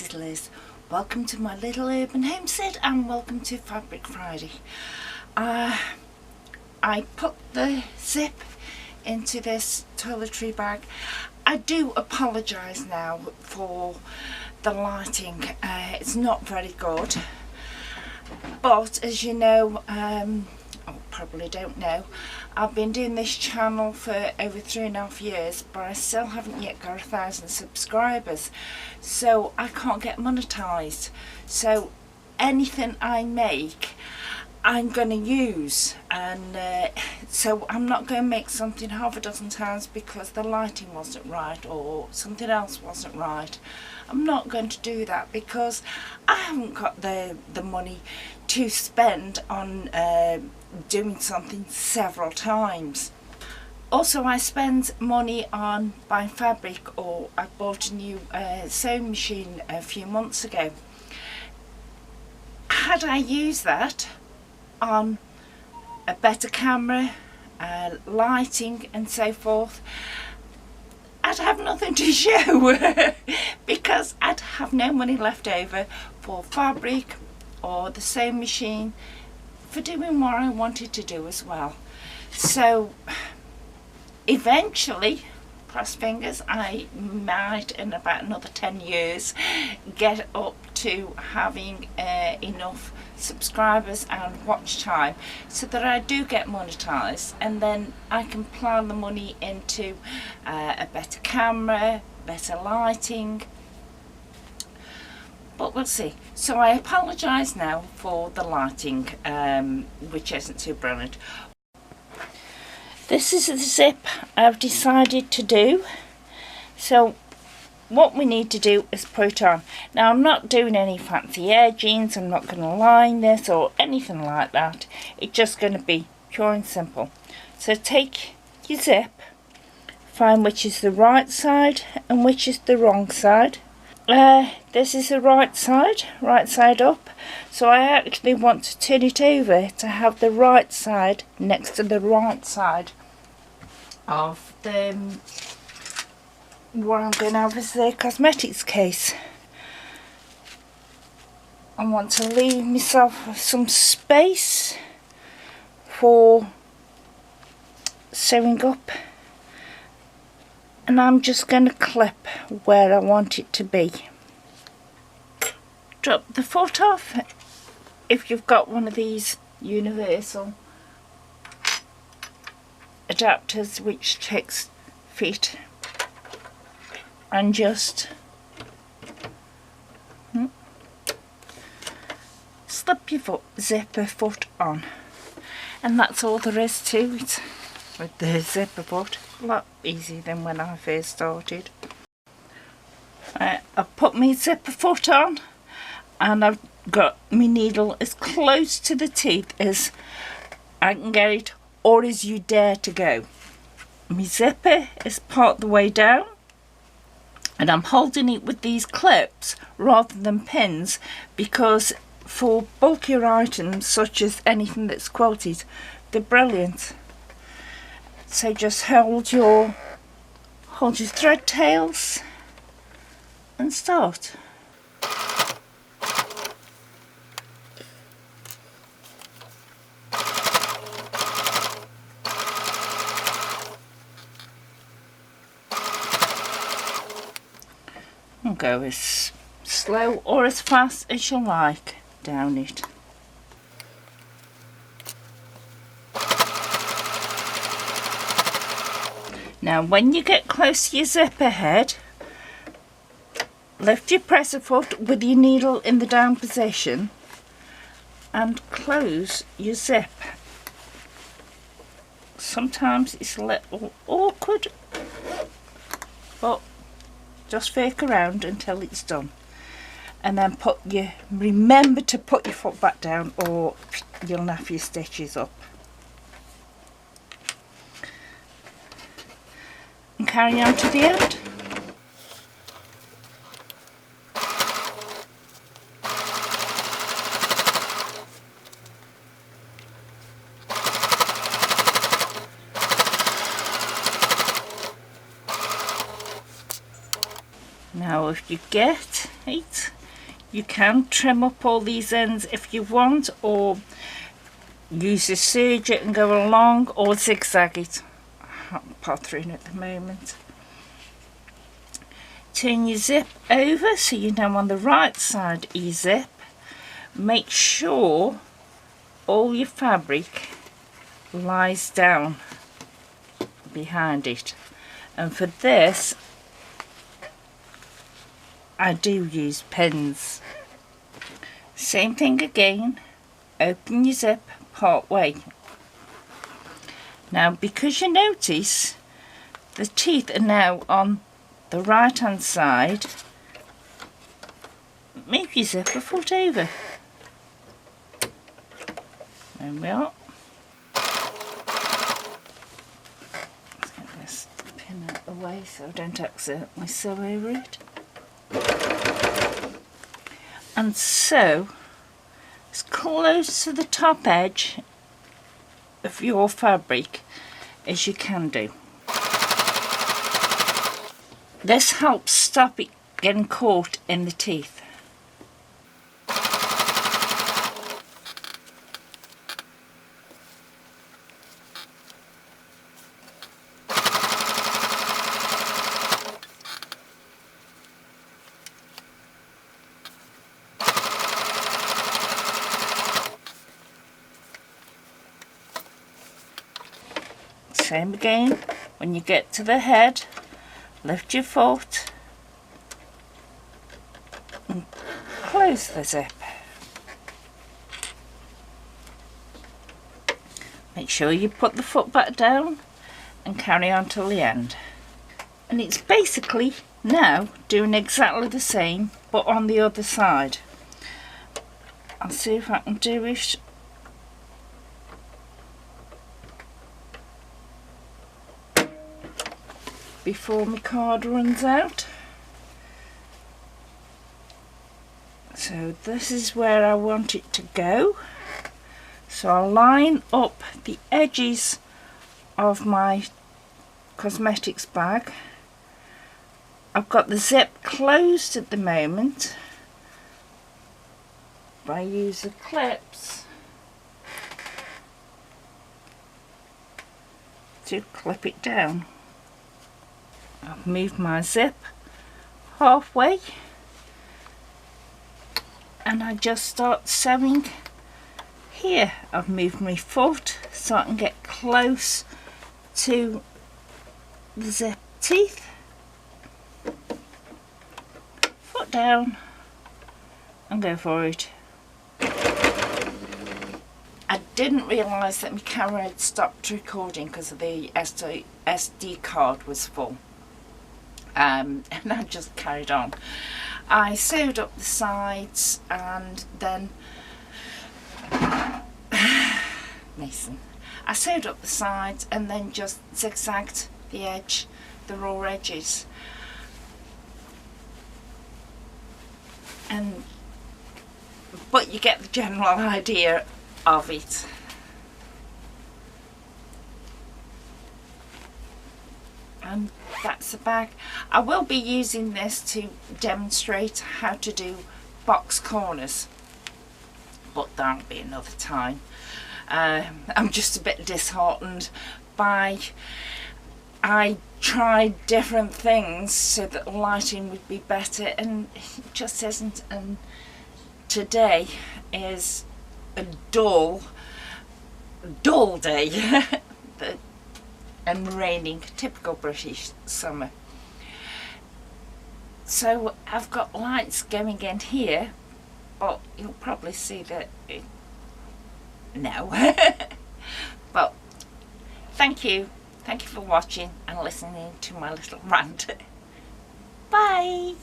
this is Liz. Welcome to my little urban homestead and welcome to Fabric Friday. I put the zip into this toiletry bag. I do apologise now for the lighting. It's not very good, but as you know, or probably don't know, I've been doing this channel for over 3.5 years, but I still haven't yet got 1,000 subscribers, so I can't get monetized. So anything I make I'm going to use, and so I'm not going to make something half a dozen times because the lighting wasn't right or something else wasn't right. I'm not going to do that because I haven't got the money to spend on doing something several times. Also, I spend money on buying fabric, or I bought a new sewing machine a few months ago. Had I used that on a better camera, lighting and so forth, I'd have nothing to show because I'd have no money left over for fabric or the sewing machine for doing what I wanted to do as well. So eventually, cross fingers, I might in about another 10 years get up to having enough subscribers and watch time so that I do get monetized, and then I can plow the money into a better camera, better lighting, but we'll see. So I apologize now for the lighting, which isn't too brilliant. This is the zip I've decided to do. So what we need to do is put it on. Now, I'm not doing any fancy edgings, I'm not going to line this or anything like that. It's just going to be pure and simple. So take your zip, find which is the right side and which is the wrong side. This is the right side up. So I actually want to turn it over to have the right side next to the right side of the what I'm going to have as the cosmetics case. I want to leave myself some space for sewing up, and I'm just going to clip where I want it to be. Drop the foot off if you've got one of these universal adapters which checks fit, and just slip your zipper foot on, and that's all there is to it with the zipper foot. A lot easier than when I first started. I've put my zipper foot on and I've got my needle as close to the teeth as I can get it, or as you dare to go. My zipper is part the way down, and I'm holding it with these clips rather than pins because for bulkier items such as anything that's quilted, they're brilliant. So just hold your thread tails and start. And go as slow or as fast as you like down it. Now when you get close to your zipper head, lift your presser foot with your needle in the down position and close your zip. Sometimes it's a little awkward, but just fake around until it's done, and then remember to put your foot back down or you'll naff your stitches up. And carry on to the end. Now if you get it You can trim up all these ends if you want, or use a serger and go along, or zigzag it. I'm pottering at the moment. Turn your zip over so you're now on the right side of your zip. Make sure all your fabric lies down behind it, and for this I do use pins. Same thing again, open your zip part way. Now because you notice the teeth are now on the right hand side, move your zip a foot over. There we are. Let's get this pin out of the way so I don't accidentally sew over it. And sew as close to the top edge of your fabric as you can do. This helps stop it getting caught in the teeth. Same again, when you get to the head, lift your foot and close the zip. Make sure you put the foot back down and carry on till the end. And it's basically now doing exactly the same but on the other side. I'll see if I can do it. Before my card runs out. So this is where I want it to go. So I'll line up the edges of my cosmetics bag. I've got the zip closed at the moment, but I use the clips to clip it down. I've moved my zip halfway and I just start sewing here. I've moved my foot so I can get close to the zip teeth. Foot down and go for it. I didn't realise that my camera had stopped recording because the SD card was full. And I just carried on. I sewed up the sides and then Mason. I sewed up the sides and then just zigzagged the edge, the raw edges. But you get the general idea of it. And that's the bag. I will be using this to demonstrate how to do box corners, but that'll be another time. I'm just a bit disheartened by, I tried different things so that the lighting would be better and it just isn't, and today is a dull day. And raining, typical British summer. So I've got lights going in here, but you'll probably see that no. But thank you for watching and listening to my little rant. Bye.